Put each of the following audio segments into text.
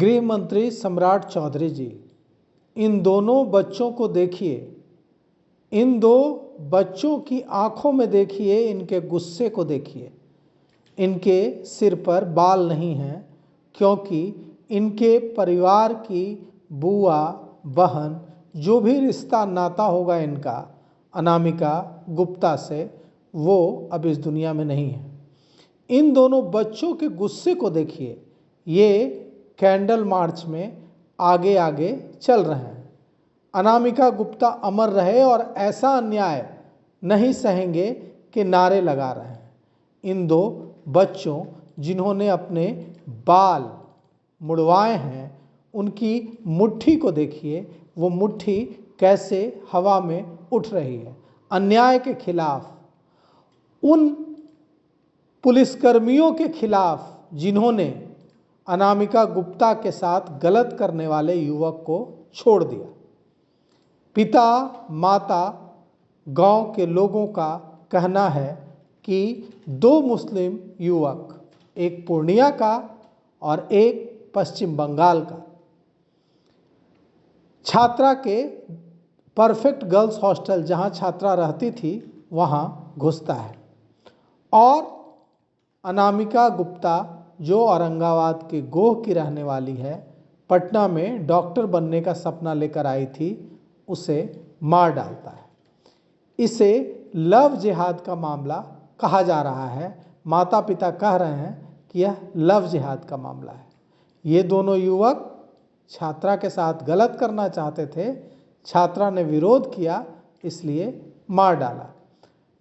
गृह मंत्री सम्राट चौधरी जी, इन दोनों बच्चों को देखिए, इन दो बच्चों की आंखों में देखिए, इनके गुस्से को देखिए। इनके सिर पर बाल नहीं हैं क्योंकि इनके परिवार की बुआ, बहन, जो भी रिश्ता नाता होगा इनका अनामिका गुप्ता से, वो अब इस दुनिया में नहीं है। इन दोनों बच्चों के गुस्से को देखिए। ये कैंडल मार्च में आगे आगे चल रहे हैं। अनामिका गुप्ता अमर रहे और ऐसा अन्याय नहीं सहेंगे कि नारे लगा रहे हैं। इन दो बच्चों जिन्होंने अपने बाल मुड़वाए हैं, उनकी मुट्ठी को देखिए, वो मुट्ठी कैसे हवा में उठ रही है। अन्याय के खिलाफ, उन पुलिसकर्मियों के खिलाफ जिन्होंने अनामिका गुप्ता के साथ गलत करने वाले युवक को छोड़ दिया। पिता, माता, गांव के लोगों का कहना है कि दो मुस्लिम युवक, एक पूर्णिया का और एक पश्चिम बंगाल का, छात्रा के परफेक्ट गर्ल्स हॉस्टल जहां छात्रा रहती थी वहां घुसता है और अनामिका गुप्ता, जो औरंगाबाद के गोह की रहने वाली है, पटना में डॉक्टर बनने का सपना लेकर आई थी, उसे मार डालता है। इसे लव जिहाद का मामला कहा जा रहा है। माता पिता कह रहे हैं कि यह लव जिहाद का मामला है। ये दोनों युवक छात्रा के साथ गलत करना चाहते थे, छात्रा ने विरोध किया, इसलिए मार डाला।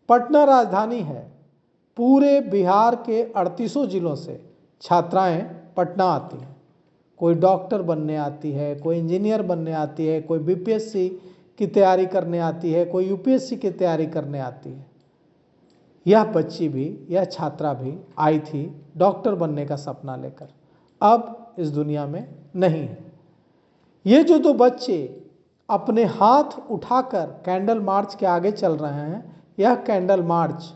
पटना राजधानी है। पूरे बिहार के 38 जिलों से छात्राएं पटना आती हैं। कोई डॉक्टर बनने आती है, कोई इंजीनियर बनने आती है, कोई बीपीएससी की तैयारी करने आती है, कोई यूपीएससी की तैयारी करने आती है। यह बच्ची भी, यह छात्रा भी आई थी डॉक्टर बनने का सपना लेकर, अब इस दुनिया में नहीं है। ये जो दो बच्चे अपने हाथ उठाकर कैंडल मार्च के आगे चल रहे हैं, यह कैंडल मार्च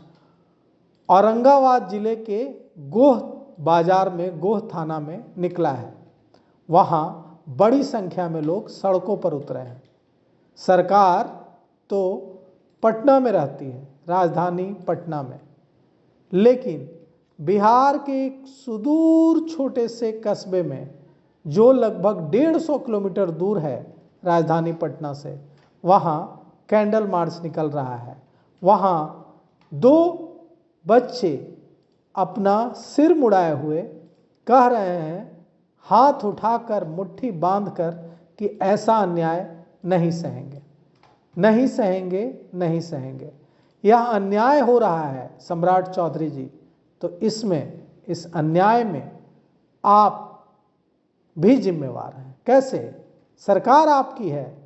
औरंगाबाद जिले के गोह बाजार में, गोह थाना में निकला है। वहाँ बड़ी संख्या में लोग सड़कों पर उतरे हैं। सरकार तो पटना में रहती है, राजधानी पटना में, लेकिन बिहार के एक सुदूर छोटे से कस्बे में, जो लगभग 150 किलोमीटर दूर है राजधानी पटना से, वहाँ कैंडल मार्च निकल रहा है। वहाँ दो बच्चे अपना सिर मुड़ाए हुए कह रहे हैं, हाथ उठाकर, मुट्ठी बांधकर, कि ऐसा अन्याय नहीं सहेंगे, नहीं सहेंगे, नहीं सहेंगे। यह अन्याय हो रहा है सम्राट चौधरी जी, तो इसमें, इस अन्याय में आप भी जिम्मेवार हैं। कैसे? सरकार आपकी है,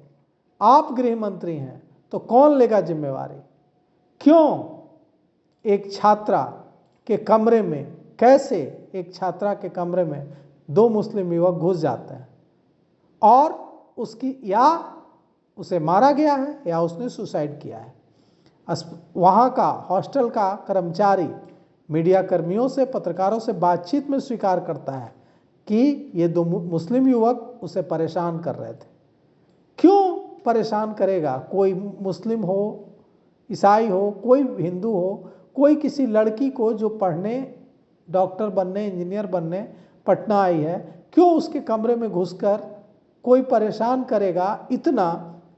आप गृह मंत्री हैं, तो कौन लेगा जिम्मेवारी? क्यों एक छात्रा के कमरे में, कैसे एक छात्रा के कमरे में दो मुस्लिम युवक घुस जाते हैं और उसकी, या उसे मारा गया है या उसने सुसाइड किया है। वहाँ का हॉस्टल का कर्मचारी मीडिया कर्मियों से, पत्रकारों से बातचीत में स्वीकार करता है कि ये दो मुस्लिम युवक उसे परेशान कर रहे थे। क्यों परेशान करेगा? कोई मुस्लिम हो, ईसाई हो, कोई हिंदू हो, कोई किसी लड़की को जो पढ़ने, डॉक्टर बनने, इंजीनियर बनने पटना आई है, क्यों उसके कमरे में घुसकर कोई परेशान करेगा इतना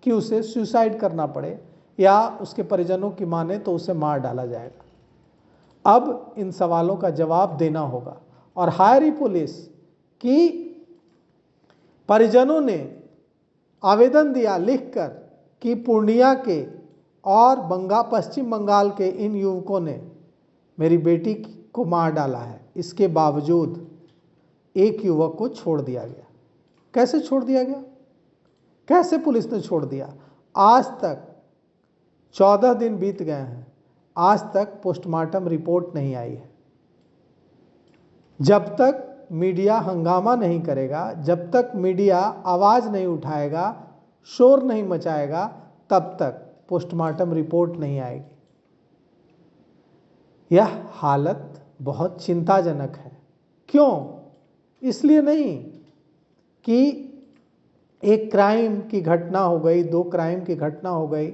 कि उसे सुसाइड करना पड़े, या उसके परिजनों की माने तो उसे मार डाला जाएगा? अब इन सवालों का जवाब देना होगा। और हायरी पुलिस की परिजनों ने आवेदन दिया लिखकर कि पूर्णिया के और पश्चिम बंगाल के इन युवकों ने मेरी बेटी को मार डाला है। इसके बावजूद एक युवक को छोड़ दिया गया। कैसे छोड़ दिया गया? कैसे पुलिस ने छोड़ दिया? आज तक 14 दिन बीत गए हैं, आज तक पोस्टमार्टम रिपोर्ट नहीं आई है। जब तक मीडिया हंगामा नहीं करेगा, जब तक मीडिया आवाज़ नहीं उठाएगा, शोर नहीं मचाएगा, तब तक पोस्टमार्टम रिपोर्ट नहीं आएगी। यह हालत बहुत चिंताजनक है। क्यों? इसलिए नहीं कि एक क्राइम की घटना हो गई, 2 क्राइम की घटना हो गई,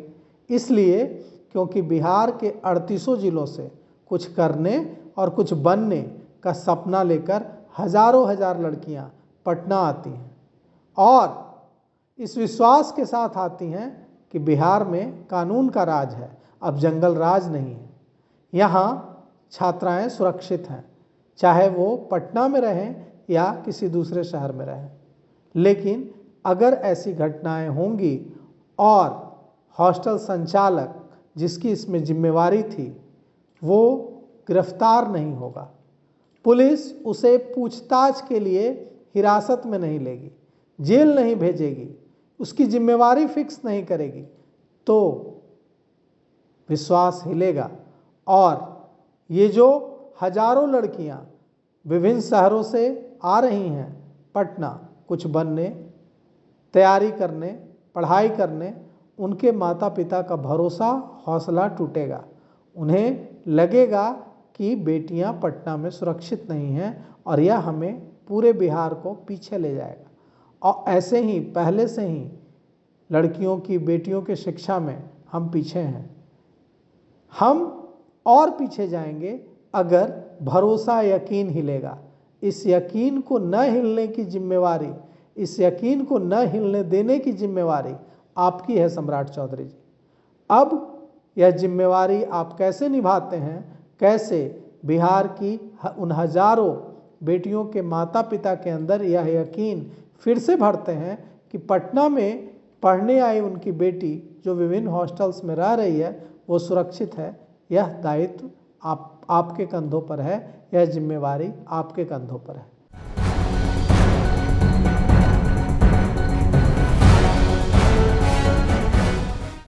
इसलिए क्योंकि बिहार के 38 जिलों से कुछ करने और कुछ बनने का सपना लेकर हजारों हजार लड़कियां पटना आती हैं और इस विश्वास के साथ आती हैं कि बिहार में कानून का राज है, अब जंगल राज नहीं है। यहाँ छात्राएं सुरक्षित हैं, चाहे वो पटना में रहें या किसी दूसरे शहर में रहें। लेकिन अगर ऐसी घटनाएं होंगी और हॉस्टल संचालक जिसकी इसमें जिम्मेवारी थी वो गिरफ्तार नहीं होगा, पुलिस उसे पूछताछ के लिए हिरासत में नहीं लेगी, जेल नहीं भेजेगी, उसकी जिम्मेवारी फिक्स नहीं करेगी, तो विश्वास हिलेगा और ये जो हजारों लड़कियां विभिन्न शहरों से आ रही हैं पटना कुछ बनने, तैयारी करने, पढ़ाई करने, उनके माता पिता का भरोसा, हौसला टूटेगा। उन्हें लगेगा कि बेटियां पटना में सुरक्षित नहीं हैं और यह हमें पूरे बिहार को पीछे ले जाएगा। और ऐसे ही पहले से ही लड़कियों की, बेटियों की शिक्षा में हम पीछे हैं। हम और पीछे जाएंगे अगर भरोसा, यकीन हिलेगा। इस यकीन को न हिलने की जिम्मेवारी, इस यकीन को न हिलने देने की जिम्मेवारी आपकी है सम्राट चौधरी जी। अब यह जिम्मेवारी आप कैसे निभाते हैं, कैसे बिहार की उन हजारों बेटियों के माता पिता के अंदर यह यकीन फिर से भरते हैं कि पटना में पढ़ने आई उनकी बेटी जो विभिन्न हॉस्टल्स में रह रही है वो सुरक्षित है। यह दायित्व आपके कंधों पर है, यह जिम्मेवारी आपके कंधों पर है।